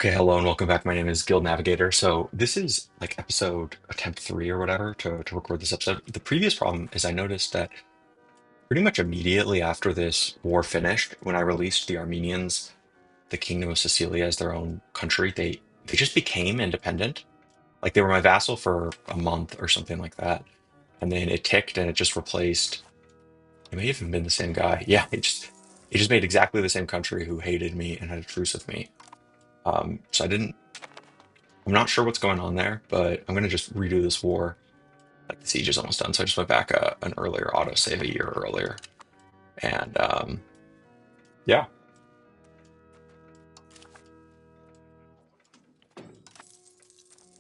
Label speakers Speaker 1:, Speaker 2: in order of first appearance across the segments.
Speaker 1: Okay, hello and welcome back. My name is Guild Navigator. So this is like episode attempt three or whatever to record this episode. The previous problem is I noticed that pretty much immediately after this war finished, when I released the Armenians, the Kingdom of Sicilia as their own country, they just became independent. Like they were my vassal for a month or something like that. And then it ticked and it just replaced, it may have even been the same guy. Yeah, it just made exactly the same country who hated me and had a truce with me. So I'm not sure what's going on there, but I'm gonna just redo this war. Like the siege is almost done, so I just went back an earlier autosave a year earlier, and yeah,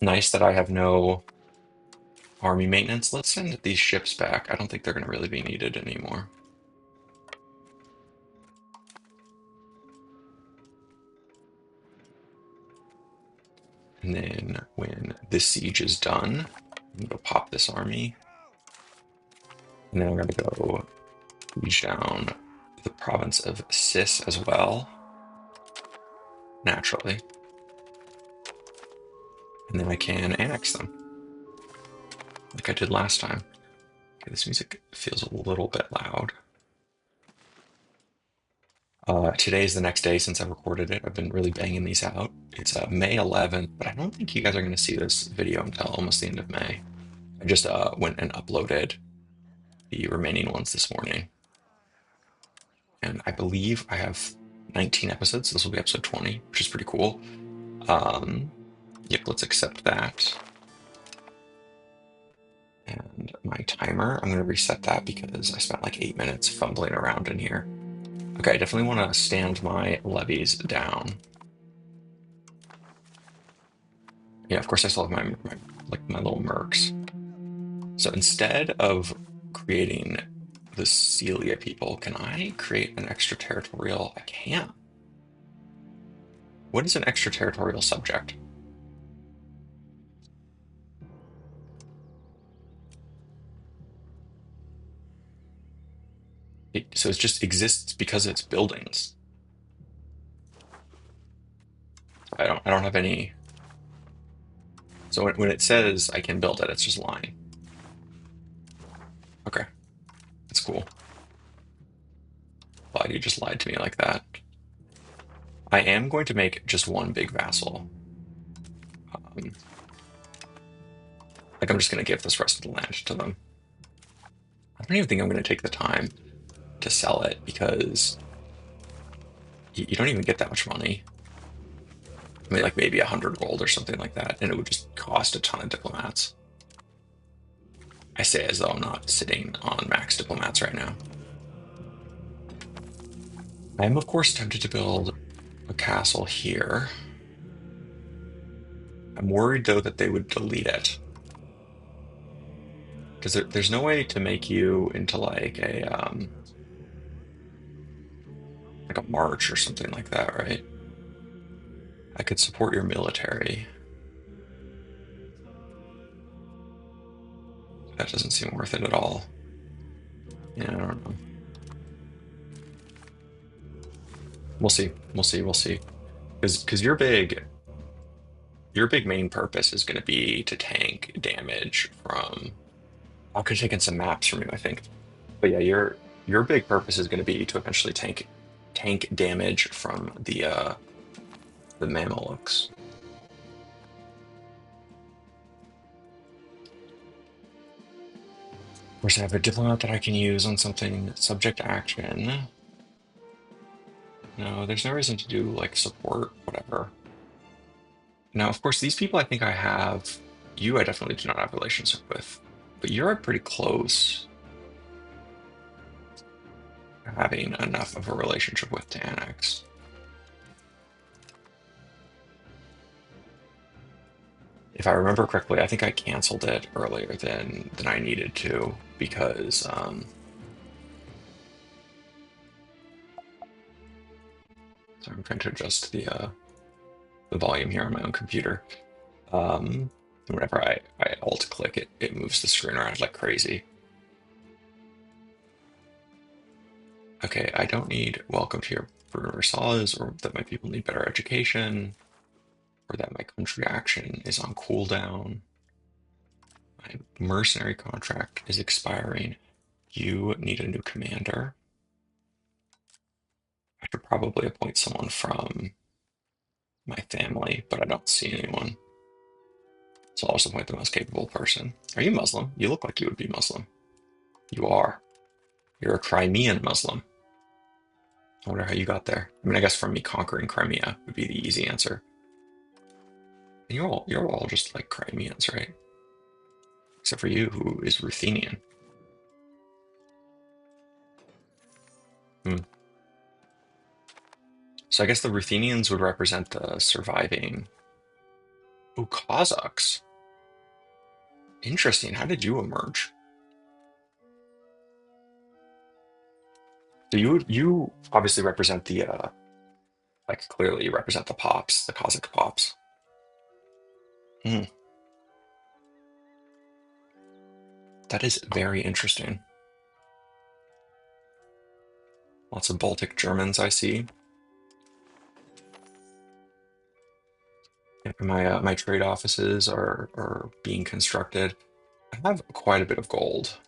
Speaker 1: nice that I have no army maintenance. Let's send these ships back. I don't think they're gonna really be needed anymore. And then when this siege is done, I'm gonna go pop this army, and then I'm gonna go siege down the province of Sis as well, naturally, and then I can annex them like I did last time. Okay, this music feels a little bit loud. Today's the next day since I recorded it. I've been really banging these out. It's May 11th, but I don't think you guys are going to see this video until almost the end of May. I just went and uploaded the remaining ones this morning. And I believe I have 19 episodes. So this will be episode 20, which is pretty cool. Um, yep, let's accept that. And my timer, I'm going to reset that because I spent like 8 minutes fumbling around in here. Okay, I definitely want to stand my levies down. Yeah, of course I still have my little mercs. So instead of creating the Celia people, can I create an extraterritorial? I can't. What is an extraterritorial subject? So it just exists because it's buildings. I don't have any. So when it says I can build it, it's just lying. Okay, that's cool. Why you just lied to me like that? I am going to make just one big vassal. Like I'm just going to give this rest of the land to them. I don't even think I'm going to take the time to sell it because you don't even get that much money. I mean, like maybe 100 gold or something like that, and it would just cost a ton of diplomats. I say as though I'm not sitting on max diplomats right now. I am, of course, tempted to build a castle here. I'm worried, though, that they would delete it. Because there's no way to make you into like a march or something like that, right? I could support your military. That doesn't seem worth it at all. Yeah, I don't know. We'll see. We'll see. We'll see. Because your big main purpose is going to be to tank damage from. I could have taken some maps from you, I think. But yeah, your big purpose is going to be to eventually tank damage from the Mamelukes. Of course, I have a diplomat that I can use on something subject action. No, there's no reason to do like support, whatever. Now, of course, these people I think I have. You, I definitely do not have a relationship with, but you're pretty close to having enough of a relationship with to annex. If I remember correctly, I think I canceled it earlier than I needed to because sorry, I'm trying to adjust the volume here on my own computer. Whenever I alt click it, it moves the screen around like crazy. Okay, I don't need welcome to your Bruno Versailles or that my people need better education. or that my country action is on cooldown. My mercenary contract is expiring. You need a new commander. I should probably appoint someone from my family, but I don't see anyone. So I'll just appoint the most capable person. Are you Muslim? You look like you would be Muslim. You are. You're a Crimean Muslim. I wonder how you got there. I mean, I guess from me conquering Crimea would be the easy answer. And you're all just like Crimeans, right? Except for you, who is Ruthenian. Hmm. So I guess the Ruthenians would represent the surviving. Oh, Kazakhs. Interesting. How did you emerge? So you obviously represent the like clearly you represent the pops, the Kazakh pops. Hmm. That is very interesting. Lots of Baltic Germans I see. Yep, my trade offices are being constructed. I have quite a bit of gold.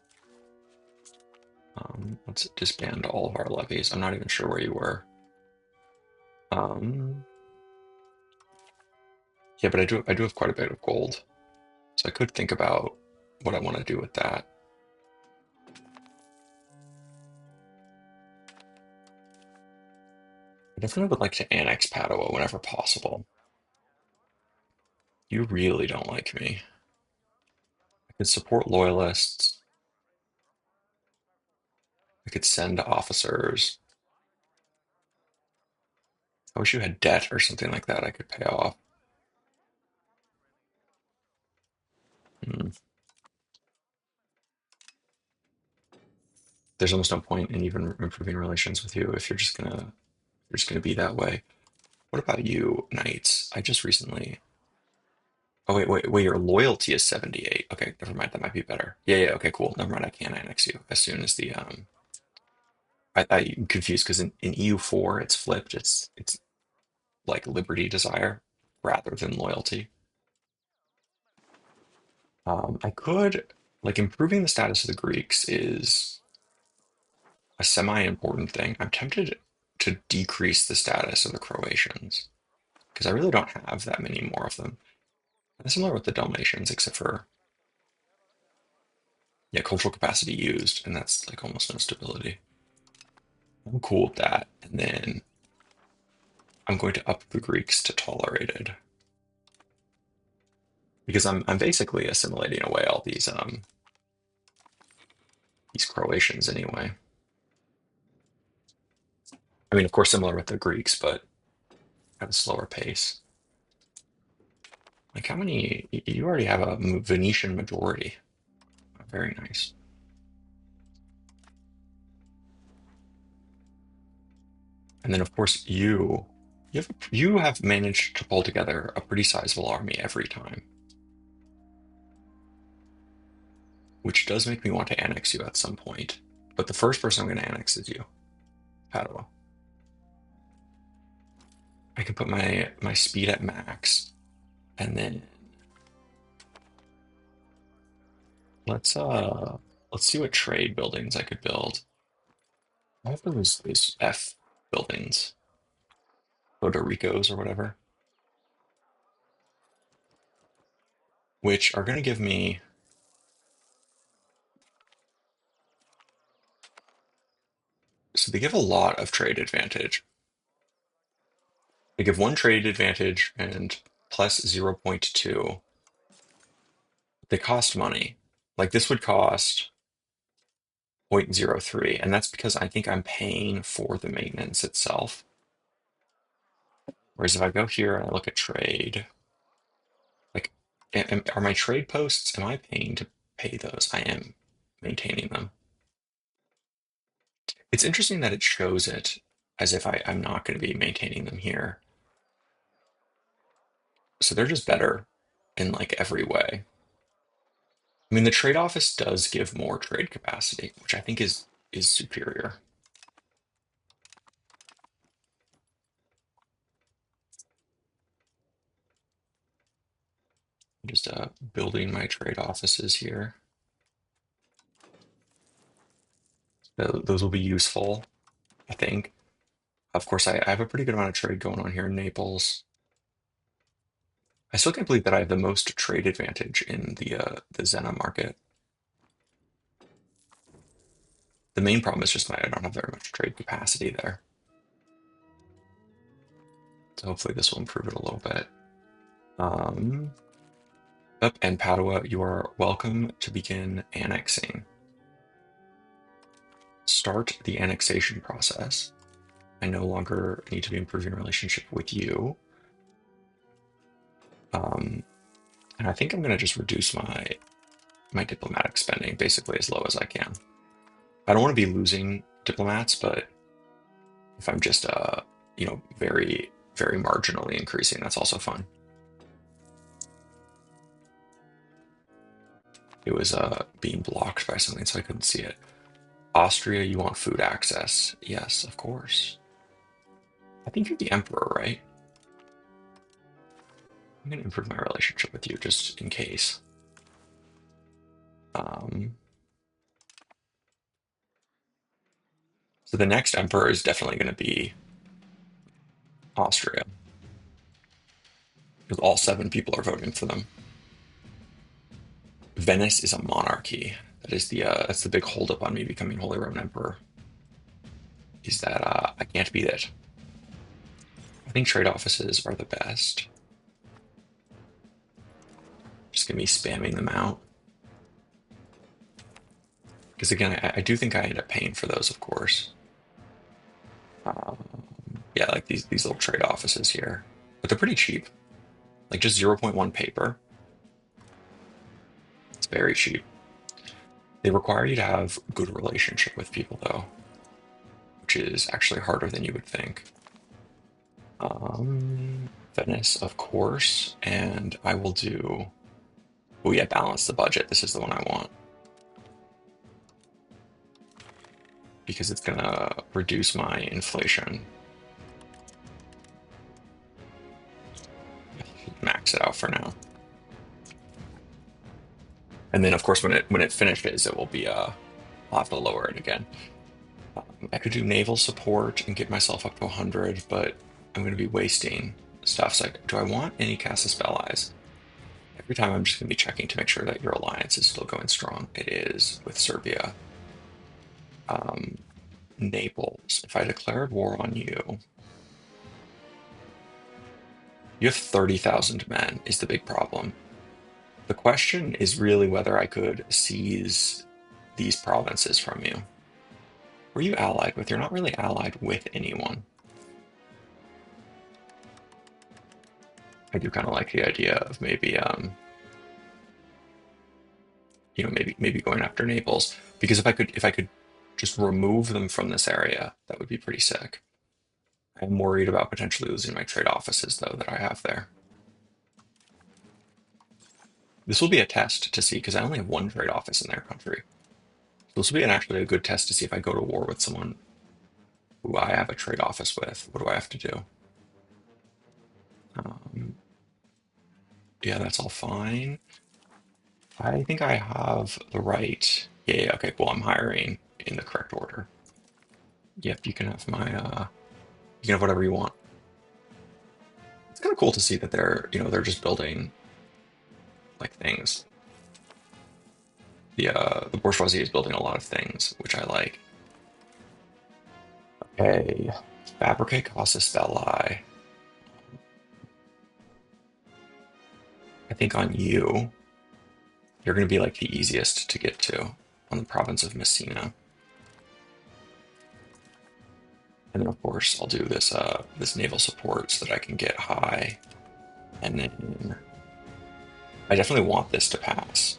Speaker 1: Let's disband all of our levies. I'm not even sure where you were. Um, yeah, but I do have quite a bit of gold, so I could think about what I want to do with that. I definitely would like to annex Padua whenever possible. You really don't like me. I could support loyalists. I could send officers. I wish you had debt or something like that I could pay off. Hmm. There's almost no point in even improving relations with you if you're just gonna be that way. What about you, knights? I just recently. Oh wait, your loyalty is 78. Okay, never mind, that might be better. Yeah, okay, cool. Never mind, I can annex you as soon as the I'm confused because in EU4 it's flipped. It's like liberty desire rather than loyalty. I could like improving the status of the Greeks is a semi-important thing. I'm tempted to decrease the status of the Croatians because I really don't have that many more of them. And similar with the Dalmatians, except for yeah, cultural capacity used, and that's like almost no stability. I'm cool with that. And then I'm going to up the Greeks to tolerated because I'm basically assimilating away all these Croatians anyway. I mean, of course, similar with the Greeks, but at a slower pace. Like how many? You already have a Venetian majority. Very nice. And then, of course, you have managed to pull together a pretty sizable army every time, which does make me want to annex you at some point. But the first person I'm going to annex is you, Padua. I can put my speed at max, and then let's uh let's see what trade buildings I could build. I have those F buildings, Puerto Ricos or whatever, which are going to give me. So they give a lot of trade advantage. They give one trade advantage and plus 0.2. They cost money. Like this would cost zero point zero 0.03, and that's because I think I'm paying for the maintenance itself. Whereas if I go here and I look at trade, like, are my trade posts, am I paying to pay those? I am maintaining them. It's interesting that it shows it as if I'm not going to be maintaining them here. So they're just better in like every way. I mean, the trade office does give more trade capacity, which I think is superior. Just building my trade offices here. Those will be useful, I think. Of course, I have a pretty good amount of trade going on here in Naples. I still can't believe that I have the most trade advantage in the Zena market. The main problem is just I don't have very much trade capacity there. So hopefully this will improve it a little bit. And Padua, you are welcome to begin annexing. Start the annexation process. I no longer need to be improving relationship with you. And I think I'm going to just reduce my diplomatic spending basically as low as I can. I don't want to be losing diplomats, but if I'm just very very marginally increasing, that's also fine. It was being blocked by something, so I couldn't see it. Austria, you want food access? Yes, of course. I think you're the emperor, right? I'm going to improve my relationship with you just in case. So the next emperor is definitely going to be Austria, because all 7 people are voting for them. Venice is a monarchy. That's the big holdup on me becoming Holy Roman Emperor. Is that I can't beat it. I think trade offices are the best. Just gonna be spamming them out. Because again, I do think I end up paying for those, of course. Yeah, like these little trade offices here, but they're pretty cheap. Like just 0.1 paper. It's very cheap. They require you to have good relationship with people though, which is actually harder than you would think. Venice, of course, and I will do. Oh yeah, balance the budget. This is the one I want because it's gonna reduce my inflation. Max it out for now. And then of course when it finishes, it will be I'll have to lower it again. I could do naval support and get myself up to 100, but I'm going to be wasting stuff. So do I want any Casus Belli's? Every time I'm just going to be checking to make sure that your alliance is still going strong. It is with Serbia. Naples. If I declared war on you, you have 30,000 men is the big problem. The question is really whether I could seize these provinces from you. Were you allied with? You're not really allied with anyone. I do kind of like the idea of maybe maybe going after Naples because if I could just remove them from this area, that would be pretty sick. I'm worried about potentially losing my trade offices though that I have there. This will be a test to see because I only have one trade office in their country. So this will be actually a good test to see if I go to war with someone who I have a trade office with. What do I have to do? Um, yeah, that's all fine. I think I have the right. Yeah, yeah, okay, cool. I'm hiring in the correct order. Yep, you can have you can have whatever you want. It's kind of cool to see that they're just building like things. The bourgeoisie is building a lot of things, which I like. Okay, fabricate Casus Belli. I think on you, you're going to be like the easiest to get to on the province of Messina. And then of course I'll do this naval support so that I can get high. And then I definitely want this to pass,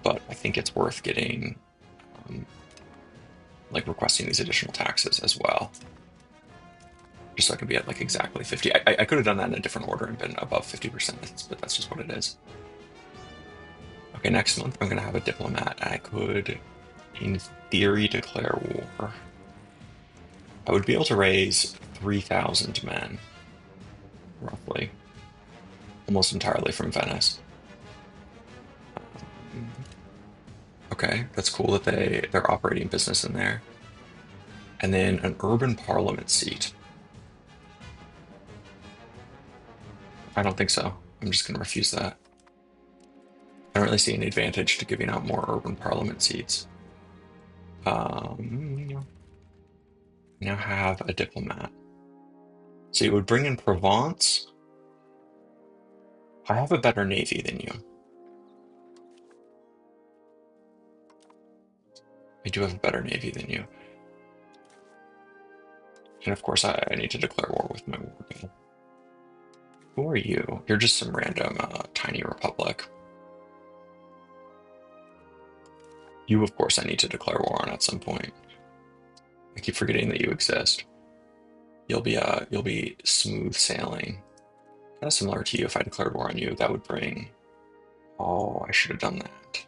Speaker 1: but I think it's worth getting um, like requesting these additional taxes as well, just so I can be at like exactly 50. I could have done that in a different order and been above 50%, but that's just what it is. Okay, next month I'm gonna have a diplomat. I could, in theory, declare war. I would be able to raise 3,000 men, roughly. almost entirely from Venice. Okay, that's cool that they're operating business in there. And then an urban parliament seat. I don't think so. I'm just going to refuse that. I don't really see any advantage to giving out more urban parliament seats. Now have a diplomat. So you would bring in Provence. I have a better navy than you. I do have a better navy than you. And of course, I need to declare war with my war goal. Who are you? You're just some random tiny republic. You, of course, I need to declare war on at some point. I keep forgetting that you exist. You'll be smooth sailing. Kind of similar to you. If I declared war on you, that would bring. Oh, I should have done that.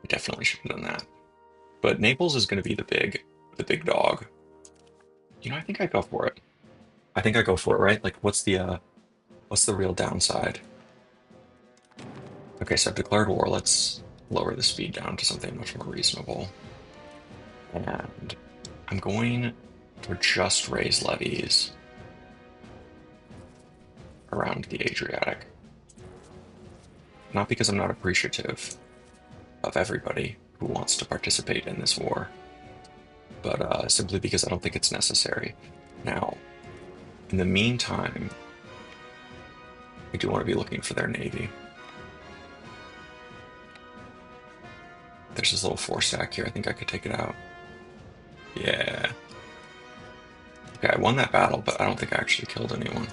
Speaker 1: I definitely should have done that. But Naples is going to be the big dog. You know, I think I go for it. I think I go for it, right? Like, what's the real downside? Okay, so I've declared war. Let's lower the speed down to something much more reasonable. And I'm going to just raise levies around the Adriatic. Not because I'm not appreciative of everybody who wants to participate in this war, but simply because I don't think it's necessary. Now, in the meantime, I do want to be looking for their navy. There's this little 4-stack here. I think I could take it out. Yeah. Okay, I won that battle, but I don't think I actually killed anyone.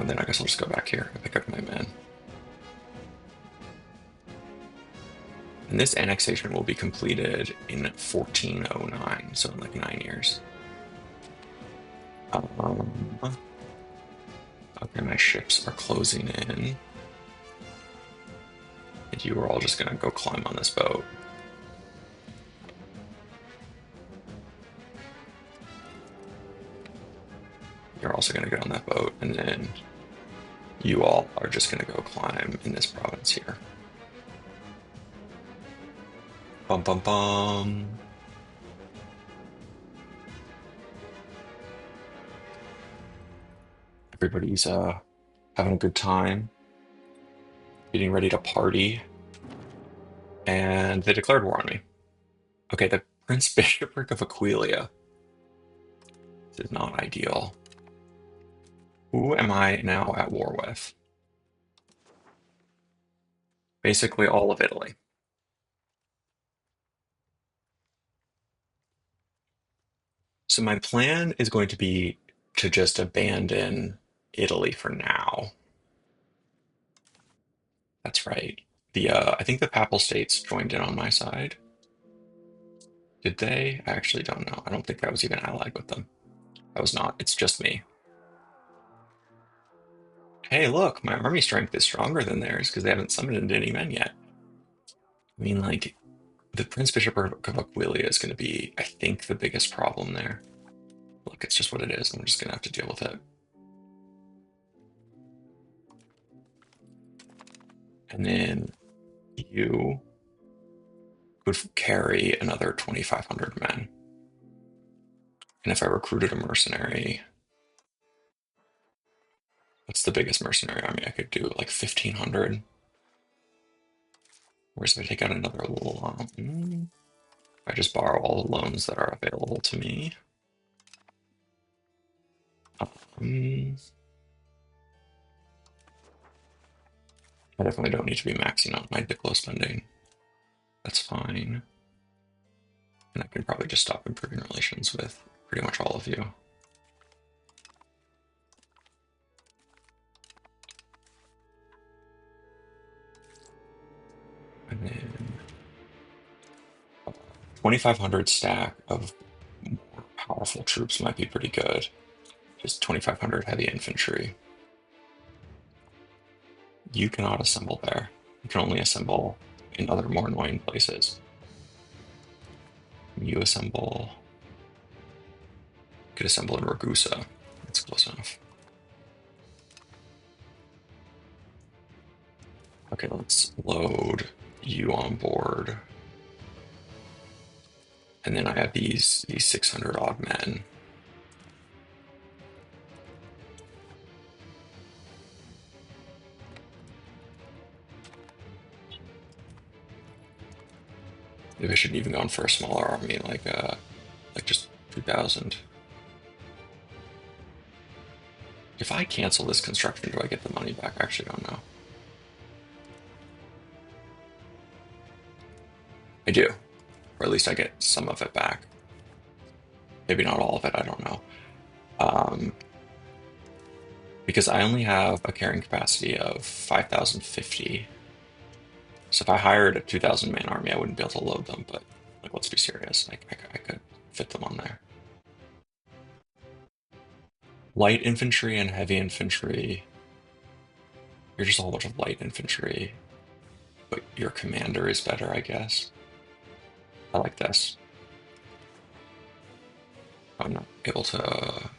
Speaker 1: Then I guess I'll just go back here and pick up my men. And this annexation will be completed in 1409, so in like 9 years. Okay, my ships are closing in. And you are all just gonna go climb on this boat. You're also gonna get on that boat, and then you all are just gonna go climb in this province here. Bum bum bum. Everybody's having a good time, getting ready to party, and they declared war on me. Okay, the Prince Bishopric of Aquileia. This is not ideal. Who am I now at war with? Basically all of Italy. So my plan is going to be to just abandon Italy for now. That's right. I think the Papal States joined in on my side. Did they? I actually don't know. I don't think I was even allied with them. I was not. It's just me. Hey, look, my army strength is stronger than theirs because they haven't summoned any men yet. I mean, like, the Prince Bishop of Aquileia is going to be, I think, the biggest problem there. Look, it's just what it is. I'm just going to have to deal with it. And then you would carry another 2,500 men. And if I recruited a mercenary, what's the biggest mercenary army I could do? Like 1,500? Whereas if I take out another loan, I just borrow all the loans that are available to me. I definitely don't need to be maxing out my Diplo spending. That's fine. And I can probably just stop improving relations with pretty much all of you. And then 2,500 stack of more powerful troops might be pretty good. Just 2,500 heavy infantry. You cannot assemble there. You can only assemble in other more annoying places. You assemble. Could assemble in Ragusa. That's close enough. Okay, let's load you on board. And then I have these 600 odd men. Maybe I shouldn't even gone for a smaller army, like just 2,000. If I cancel this construction, do I get the money back? I actually don't know. I do, or at least I get some of it back. Maybe not all of it, I don't know. Um, because I only have a carrying capacity of 5,050. So if I hired a 2,000 man army, I wouldn't be able to load them, but like, let's be serious. I could fit them on there. Light infantry and heavy infantry. You're just a whole bunch of light infantry, but your commander is better, I guess. I like this. I'm not able to. Oh,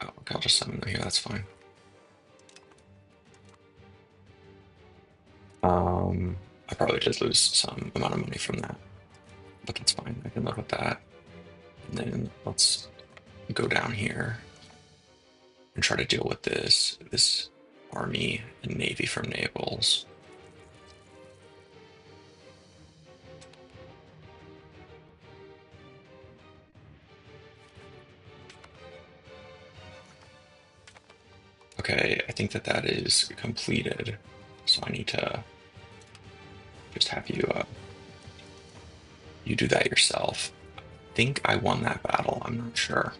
Speaker 1: okay, I'll just summon them here. That's fine. I probably did lose some amount of money from that, but that's fine. I can live with that. And then let's go down here and try to deal with this army and navy from Naples. Okay, I think that is completed. So I need to just have you you do that yourself. I think I won that battle. I'm not sure.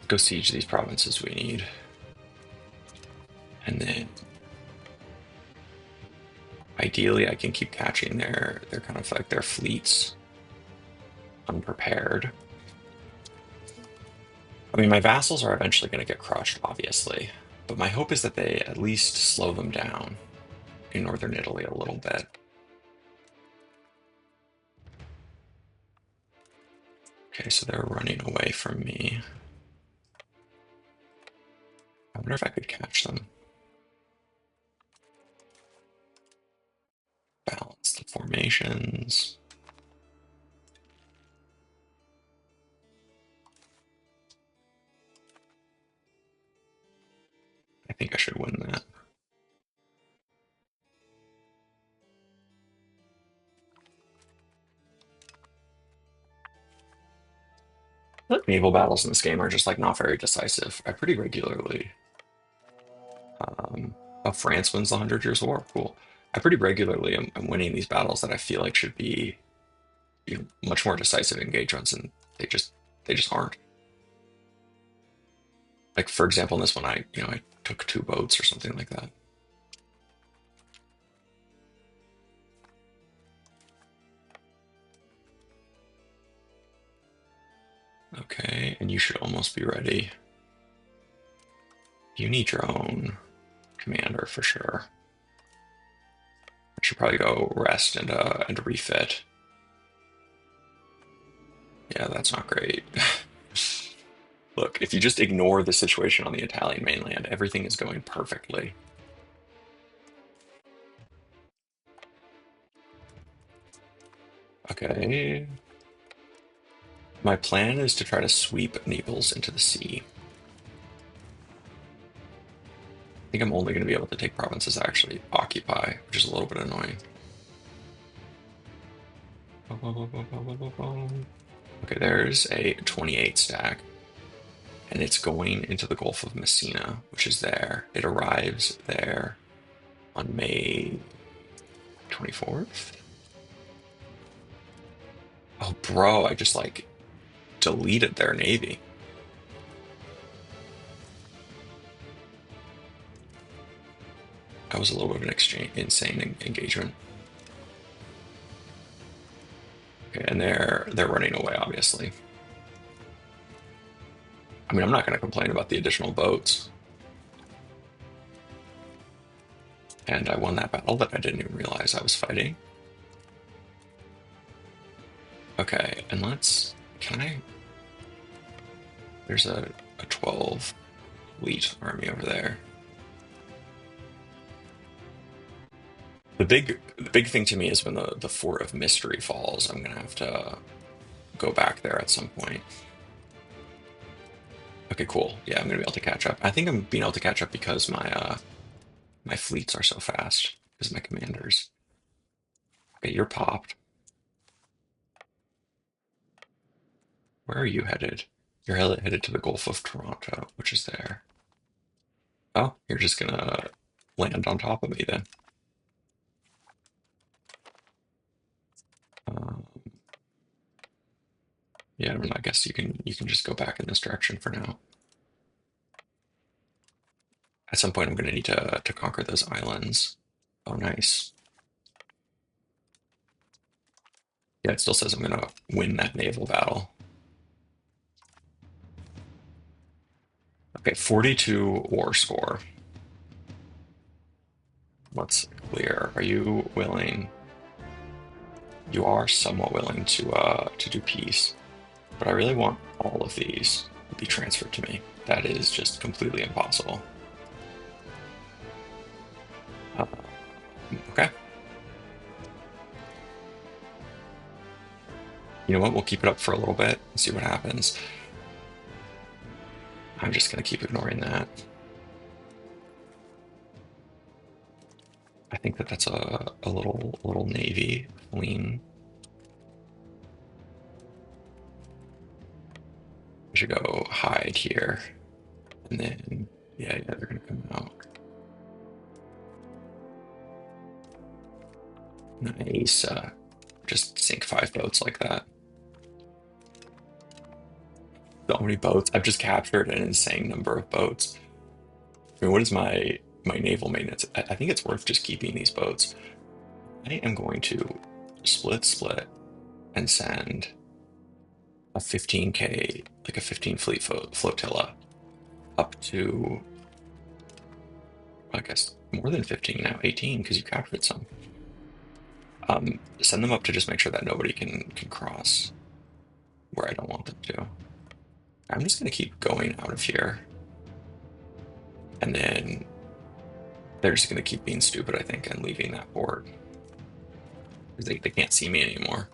Speaker 1: Go siege these provinces we need. And then ideally I can keep catching their kind of like their fleets unprepared. I mean, my vassals are eventually going to get crushed, obviously, but my hope is that they at least slow them down in northern Italy a little bit. Okay, so they're running away from me. I wonder if I could catch them. Balance the formations. I think I should win that. Naval battles in this game are just like not very decisive. I pretty regularly. Oh, France wins the Hundred Years' War. Cool. I pretty regularly am winning these battles that I feel like should be, much more decisive engagements, and they just aren't. Like for example, in this one, I took two boats or something like that. Okay, and you should almost be ready. You need your own commander for sure. I should probably go rest and refit. Yeah, that's not great. Look, if you just ignore the situation on the Italian mainland, everything is going perfectly. Okay. My plan is to try to sweep Naples into the sea. I think I'm only going to be able to take provinces I actually occupy, which is a little bit annoying. Okay, there's a 28 stack, and it's going into the Gulf of Messina, which is there. It arrives there on May 24th. Oh, bro, I just like deleted their navy. That was a little bit of an insane engagement. Okay, and they're running away, obviously. I mean, I'm not going to complain about the additional boats. And I won that battle that I didn't even realize I was fighting. Okay, and can I, there's a 12 fleet army over there. The big thing to me is when the Fort of Mystery falls, I'm gonna have to go back there at some point. Okay, cool. Yeah, I'm gonna be able to catch up. I think I'm being able to catch up because my fleets are so fast, because my commanders. Okay, you're popped. Where are you headed? You're headed to the Gulf of Toronto, which is there. Oh, you're just gonna land on top of me then. Um, yeah, I don't know, I guess you can just go back in this direction for now. At some point, I'm gonna need to conquer those islands. Oh, nice. Yeah, it still says I'm gonna win that naval battle. Okay, 42 war score. Let's clear. Are you willing? You are somewhat willing to do peace, but I really want all of these to be transferred to me. That is just completely impossible. Uh, okay. You know what? We'll keep it up for a little bit and see what happens. I'm just gonna keep ignoring that. I think that that's a little navy lean. We should go hide here, and then yeah, they're gonna come out. Nice. Just sink 5 boats like that. So many boats. I've just captured an insane number of boats. I mean, what is my naval maintenance? I think it's worth just keeping these boats. I am going to split and send a 15K, like a 15 fleet flotilla up to, I guess, more than 15 now, 18 because you captured some. Send them up to just make sure that nobody can cross where I don't want them to. I'm just gonna keep going out of here, and then they're just gonna keep being stupid, I think, and leaving that port because they can't see me anymore.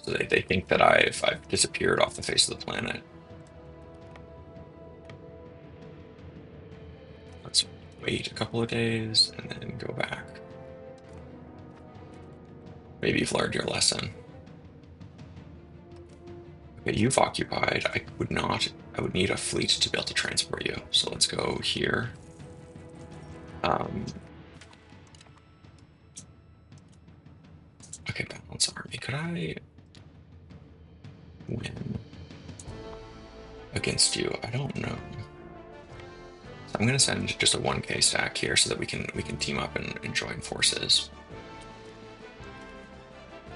Speaker 1: So they think that I've disappeared off the face of the planet. Let's wait a couple of days and then go back. Maybe you've learned your lesson. Okay, you've occupied. I would not. I would need a fleet to be able to transport you. So let's go here. Um, okay, balance army. Could I win against you? I don't know. So I'm gonna send just a 1K stack here so that we can team up and join forces.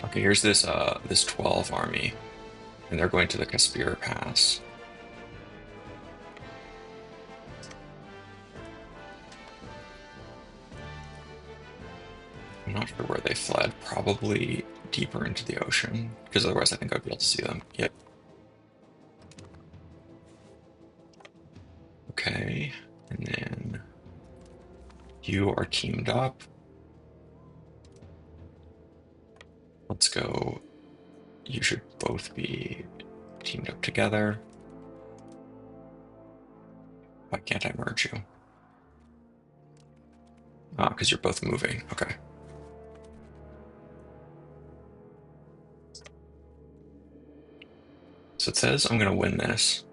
Speaker 1: Okay, here's this 12 army, and they're going to the Caspir Pass. I'm not sure where they fled. Probably deeper into the ocean, because otherwise I think I'd be able to see them. Yep. Okay, and then you are teamed up. Let's go. You should both be teamed up together. Why can't I merge you? Ah, because you're both moving. Okay. So it says I'm going to win this.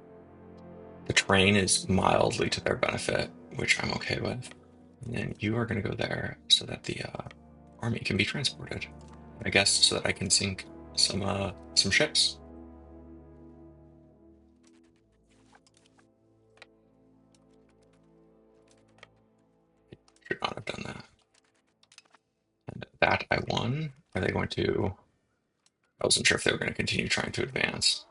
Speaker 1: The terrain is mildly to their benefit, which I'm okay with. And then you are going to go there so that the army can be transported. I guess so that I can sink some ships. Should not have done that. And that I won. Are they going to? I wasn't sure if they were going to continue trying to advance.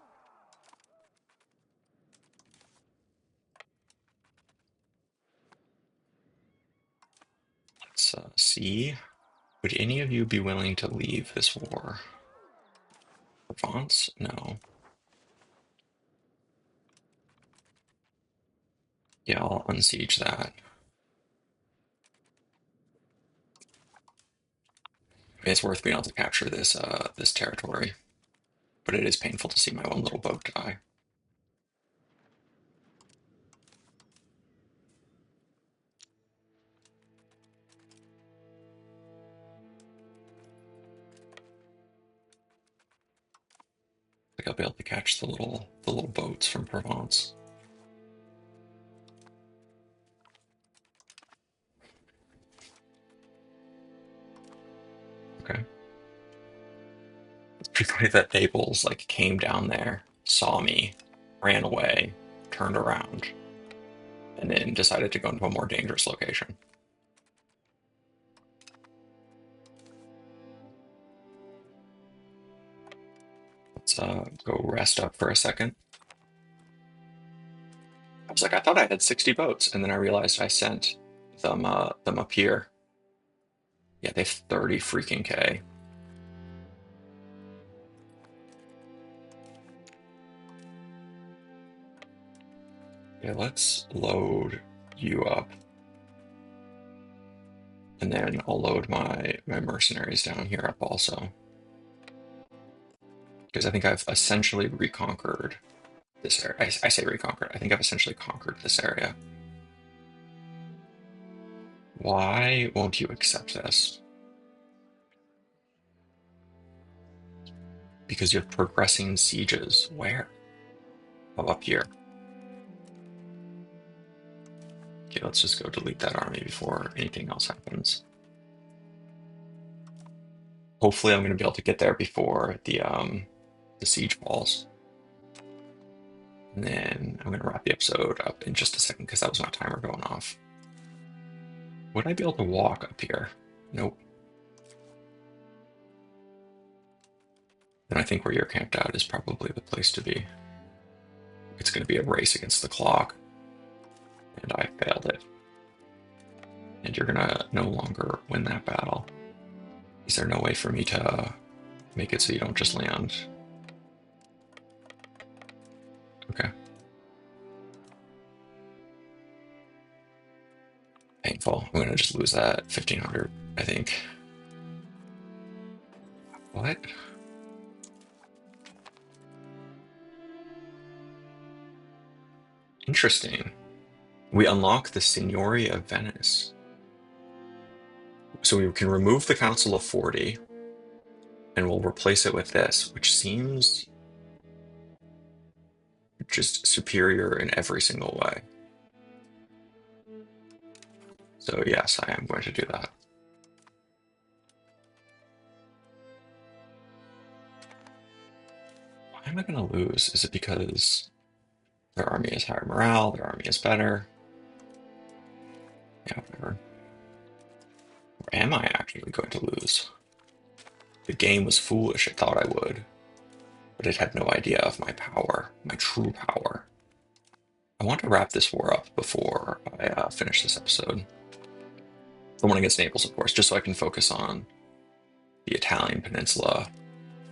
Speaker 1: Let's see. Would any of you be willing to leave this war? Provence? No. Yeah, I'll unsiege that. I mean, it's worth being able to capture this territory, but it is painful to see my one little boat die. Like I'll be able to catch the little boats from Provence. Okay. It's pretty funny that Naples like came down there, saw me, ran away, turned around, and then decided to go into a more dangerous location. Let's go rest up for a second. I was like, I thought I had 60 boats, and then I realized I sent them up here. Yeah, they have 30 freaking K. Yeah, let's load you up. And then I'll load my mercenaries down here up also. Because I think I've essentially reconquered this area. I say reconquered. I think I've essentially conquered this area. Why won't you accept this? Because you have progressing sieges. Where? Oh, up here. Okay, let's just go delete that army before anything else happens. Hopefully I'm going to be able to get there before the siege falls. And then I'm going to wrap the episode up in just a second because that was my timer going off. Would I be able to walk up here? Nope. Then I think where you're camped out is probably the place to be. It's going to be a race against the clock. And I failed it. And you're going to no longer win that battle. Is there no way for me to make it so you don't just land? Okay. Painful. I'm going to just lose that 1500, I think. What? Interesting. We unlock the Signory of Venice. So we can remove the Council of 40, and we'll replace it with this, which seems just superior in every single way. So yes, I am going to do that. Why am I going to lose? Is it because their army has higher morale, their army is better? Yeah, whatever. Or am I actually going to lose? The game was foolish, it thought I would, but it had no idea of my power, my true power. I want to wrap this war up before I finish this episode. The one against Naples, of course, just so I can focus on the Italian peninsula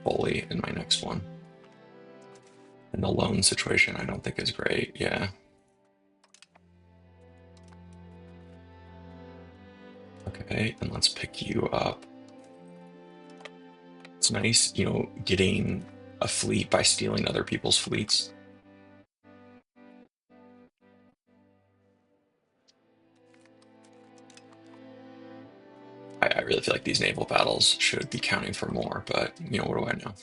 Speaker 1: fully in my next one. And the loan situation I don't think is great, yeah. Okay, and let's pick you up. It's nice, getting a fleet by stealing other people's fleets. I really feel like these naval battles should be counting for more, but, what do I know?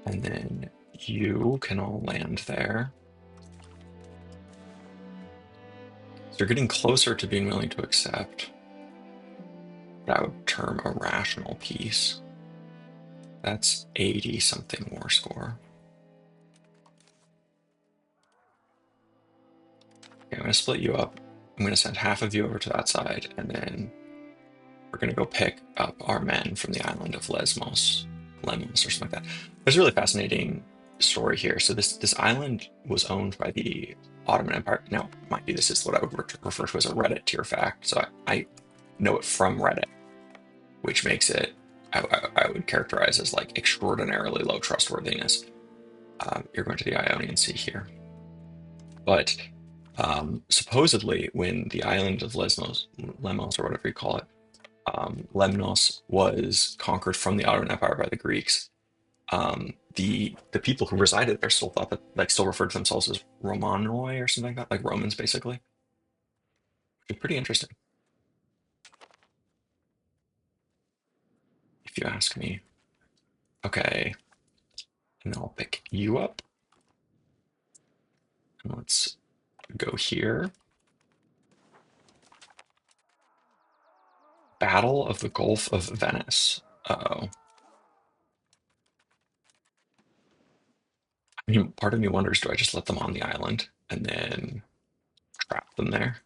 Speaker 1: And then you can all land there. So you're getting closer to being willing to accept what I would term a rational peace. That's 80 something war score. Okay, I'm going to split you up. I'm going to send half of you over to that side, and then we're going to go pick up our men from the island of Lesmos or something like that. There's a really fascinating story here. So this island was owned by the Ottoman Empire. Now, mind you, this is what I would refer to as a Reddit tier fact. So I know it from Reddit. which makes it, I would characterize as like extraordinarily low trustworthiness. You're going to the Ionian Sea here. But supposedly, when the island of Lemos, or whatever you call it, Lemnos was conquered from the Ottoman Empire by the Greeks, the people who resided there still thought that, like, still referred to themselves as Romanoi or something like that, like Romans basically. Which is pretty interesting, if you ask me. Okay, and I'll pick you up, and let's go here. Battle of the Gulf of Venice. Uh-oh. I mean, part of me wonders, do I just let them on the island and then trap them there?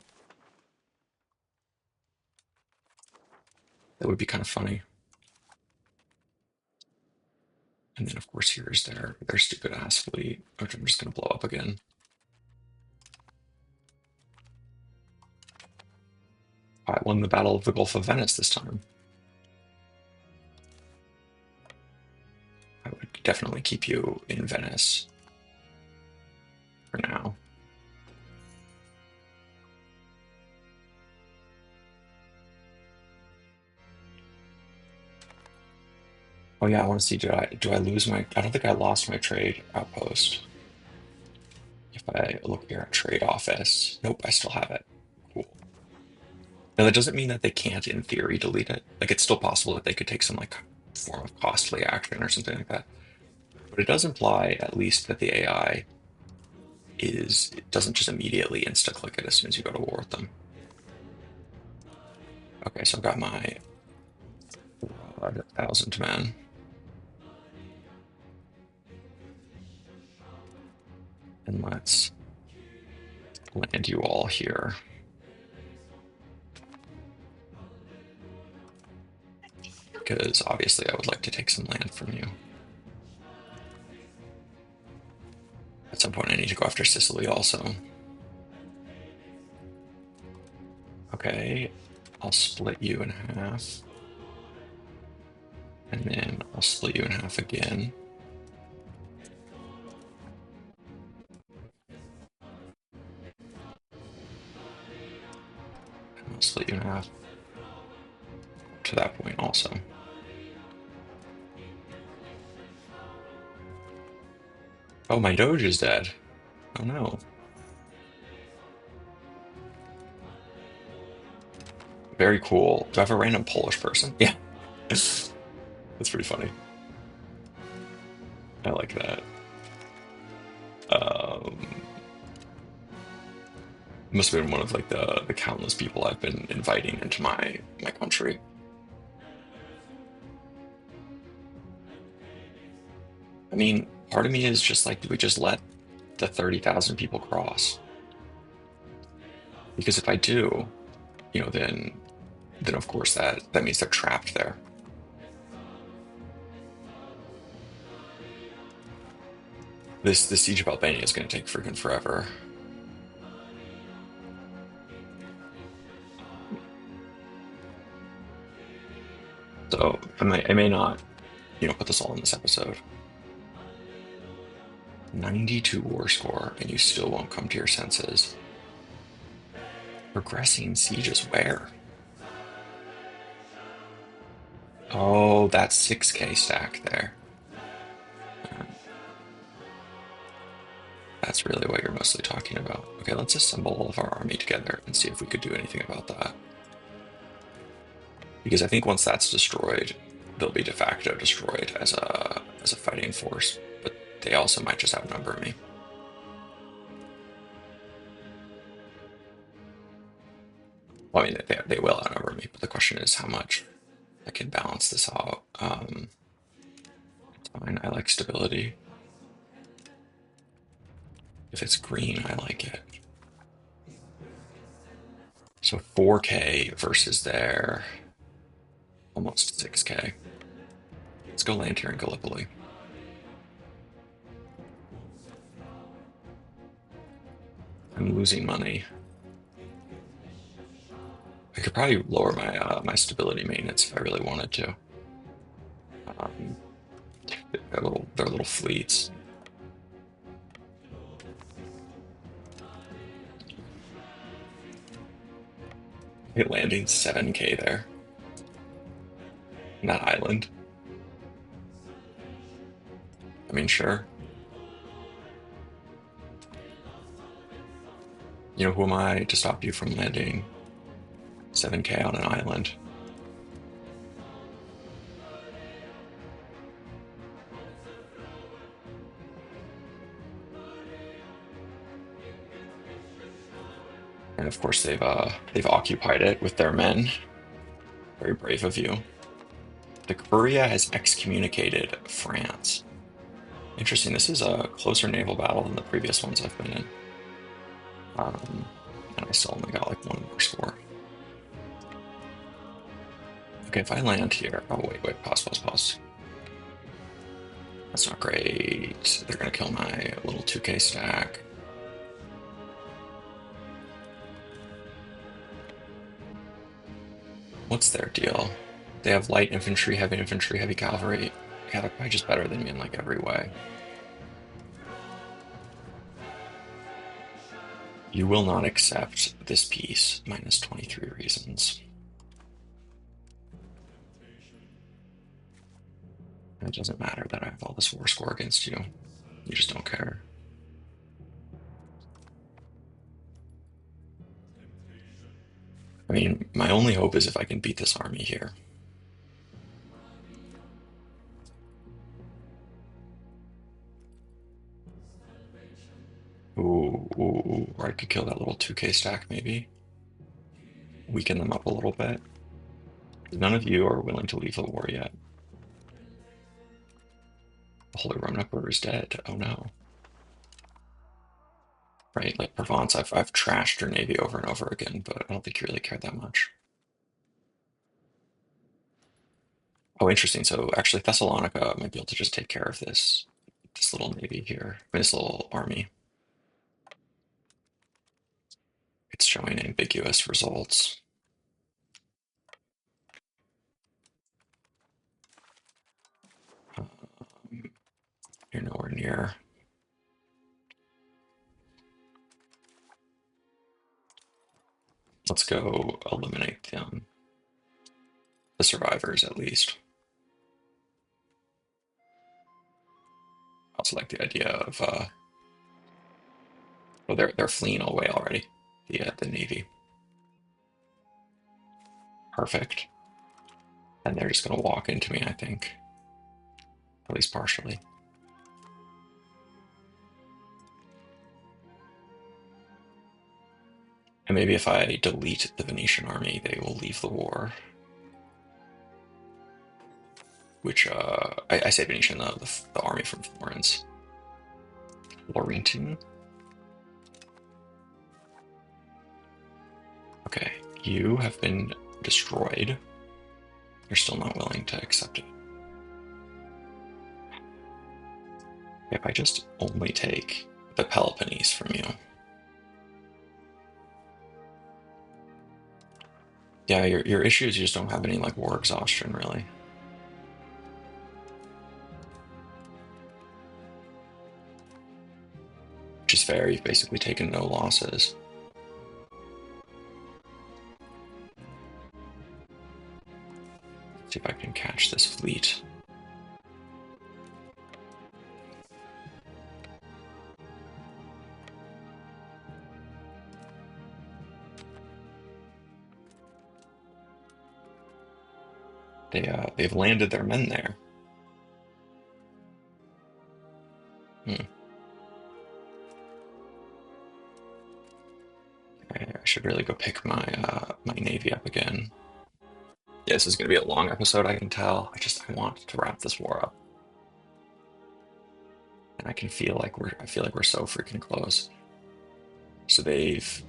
Speaker 1: That would be kind of funny. And then, of course, here's their stupid ass fleet, which I'm just going to blow up again. I won the Battle of the Gulf of Venice this time. I would definitely keep you in Venice for now. Oh yeah, I want to see, do I lose my, I don't think I lost my trade outpost. If I look here at trade office, nope, I still have it. Cool. Now that doesn't mean that they can't, in theory, delete it. Like, it's still possible that they could take some like form of costly action or something like that. But it does imply at least that the AI it doesn't just immediately insta-click it as soon as you go to war with them. Okay, so I've got my 1,000 men. And let's land you all here. Because obviously I would like to take some land from you. At some point I need to go after Sicily also. Okay, I'll split you in half. And then I'll split you in half again. And I'll split you in half to that point also. Oh, my Doge is dead. Oh no. Very cool. Do I have a random Polish person? Yeah. That's pretty funny. I like that. Um, must have been one of like the countless people I've been inviting into my country. I mean, part of me is just like, do we just let the 30,000 people cross? Because if I do, then of course that means they're trapped there. This siege of Albania is going to take freaking forever. So I may not, put this all in this episode. 92 war score, and you still won't come to your senses. Progressing sieges where? Oh, that 6K stack there. That's really what you're mostly talking about. Okay, let's assemble all of our army together and see if we could do anything about that. Because I think once that's destroyed, they'll be de facto destroyed as a fighting force. But they also might just outnumber me. Well, I mean, they will outnumber me, but the question is how much I can balance this out. It's fine. I like stability. If it's green, I like it. So 4K versus their almost 6K. Let's go land here in Gallipoli. I'm losing money. could probably lower my my stability maintenance if I really wanted to. Um, they're little fleets. Okay, landing 7K there. In that island. I mean, sure. You know, who am I to stop you from landing 7K on an island? And of course, they've occupied it with their men. Very brave of you. The Curia has excommunicated France. Interesting. This is a closer naval battle than the previous ones I've been in. Um, and I still only got like one more score. Okay, if I land here, oh wait, pause. That's not great. They're gonna kill my little 2K stack. What's their deal? They have light infantry, heavy cavalry. Yeah, they're probably just better than me in like every way. You will not accept this piece, minus 23 reasons. It doesn't matter that I have all this war score against you. You just don't care. I mean, my only hope is if I can beat this army here. Ooh, or I could kill that little 2K stack maybe. Weaken them up a little bit. None of you are willing to leave the war yet. The Holy Roman Emperor is dead. Oh no. Right, like Provence, I've trashed your navy over and over again, but I don't think you really cared that much. Oh, interesting. So actually, Thessalonica might be able to just take care of this little navy here, this little army. It's showing ambiguous results. Um, you're nowhere near. Let's go eliminate them. The survivors, at least. I also like the idea of oh, they're fleeing away already. The navy. Perfect. And they're just gonna walk into me, I think, at least partially. And maybe if I delete the Venetian army, they will leave the war. Which I say Venetian, the army from Florence. Laurentin. Okay, you have been destroyed. You're still not willing to accept it. If I just only take the Peloponnese from you. Yeah, your issue is you just don't have any like war exhaustion, really. Which is fair, you've basically taken no losses. See if I can catch this fleet. They've landed their men there. Hmm. I should really go pick my navy up again. Yeah, this is gonna be a long episode, I can tell. I want to wrap this war up. And I feel like we're so freaking close. So they've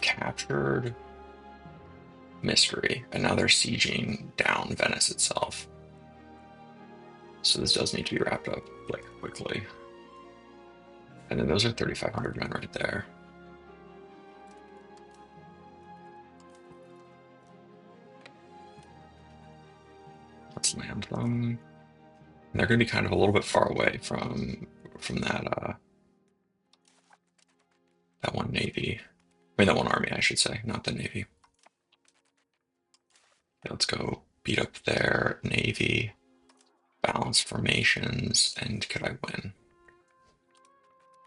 Speaker 1: captured Mystery, and now they're sieging down Venice itself. So this does need to be wrapped up like quickly. And then those are 3,500 men right there. Let's land them. And they're going to be kind of a little bit far away from that one navy. I mean, that one army, I should say, not the navy. Okay, let's go beat up their navy, balance formations, and could I win?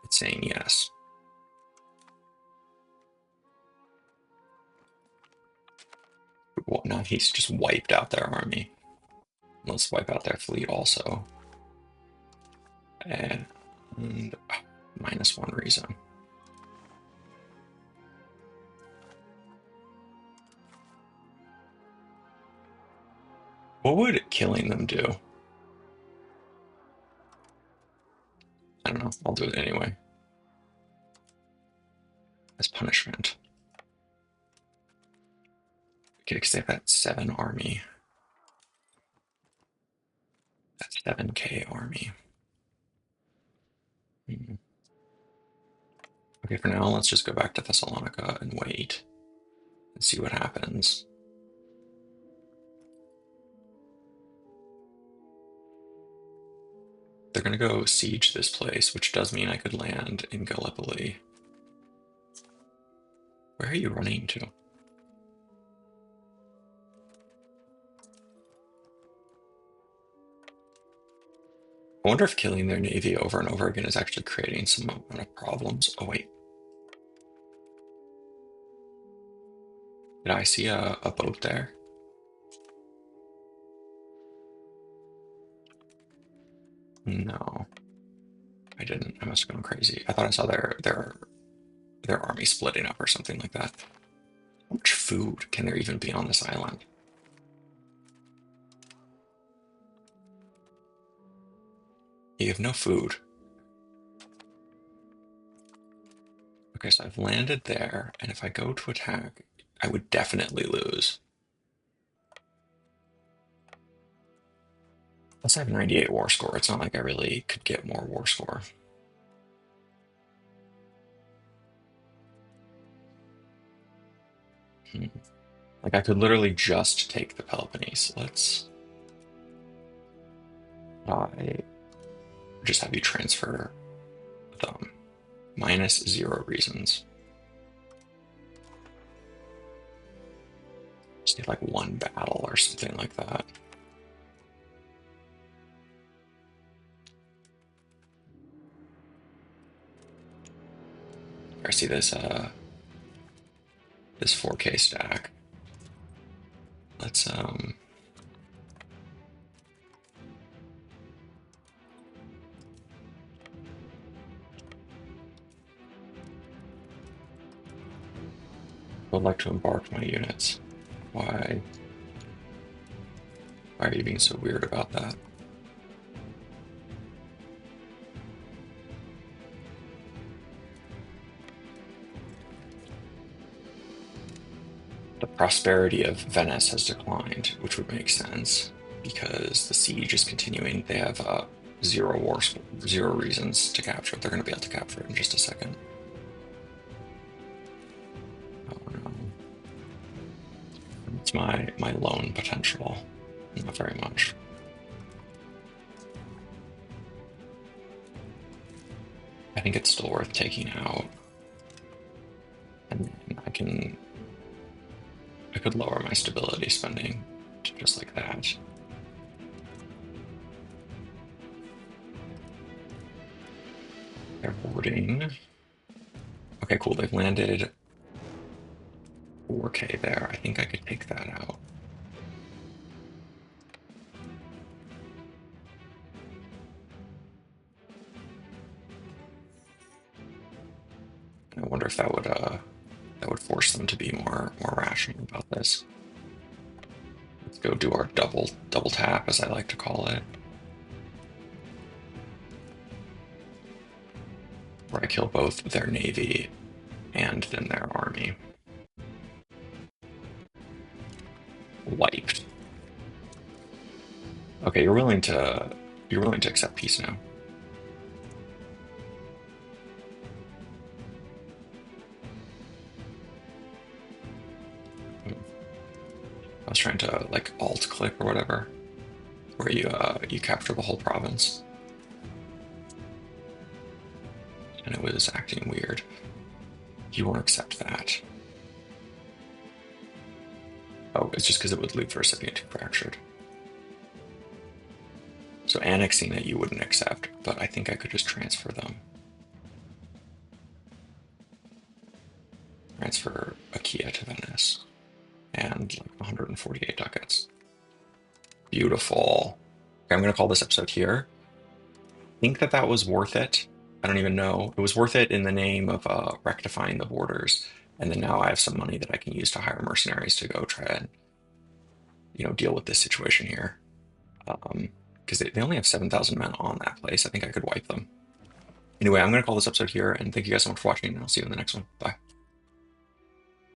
Speaker 1: It's saying yes. Well, no, he's just wiped out their army. Let's wipe out their fleet also. And -1 reason. What would killing them do? I don't know. I'll do it anyway. As punishment. Okay, because they have that 7 army. That 7K army. Hmm. Okay, for now, let's just go back to Thessalonica and wait and see what happens. They're going to go siege this place, which does mean I could land in Gallipoli. Where are you running to? I wonder if killing their navy over and over again is actually creating some amount of problems. Oh, wait. Did I see a boat there? No, I didn't. I must have gone crazy. I thought I saw their army splitting up or something like that. How much food can there even be on this island? You have no food. Okay, so I've landed there, and if I go to attack, I would definitely lose. Plus I have 98 war score. It's not like I really could get more war score. Like I could literally just take the Peloponnese. Let's I just have you transfer them. -0 reasons. Just need like 1 battle or something like that. I see this 4K stack. Let's I would like to embark my units. Why? Why are you being so weird about that? The prosperity of Venice has declined, which would make sense because the siege is continuing. They have 0 reasons to capture it. They're going to be able to capture it in just a second. Oh no. It's my loan potential. Not very much. I think it's still worth taking out. And then I could lower my stability spending to just like that. They're boarding. Okay, cool. They've landed 4K there. I think I could take that out. I wonder if that would force them to be more rational about this. Let's go do our double tap, as I like to call it, where I kill both their navy and then their army. Wiped. Okay, you're willing to accept peace now. I was trying to like alt click or whatever. where you capture the whole province, and it was acting weird. You won't accept that. Oh, it's just because it would leave the recipient too fractured. So annexing it you wouldn't accept, but I think I could just transfer them. Transfer a Kia to Venice and like 148 ducats. Beautiful. Okay, I'm going to call this episode here. I think that that was worth it. I don't even know. It was worth it in the name of rectifying the borders. And then now I have some money that I can use to hire mercenaries to go try and, deal with this situation here. Because they only have 7,000 men on that place. I think I could wipe them. Anyway, I'm going to call this episode here, and thank you guys so much for watching, and I'll see you in the next one. Bye.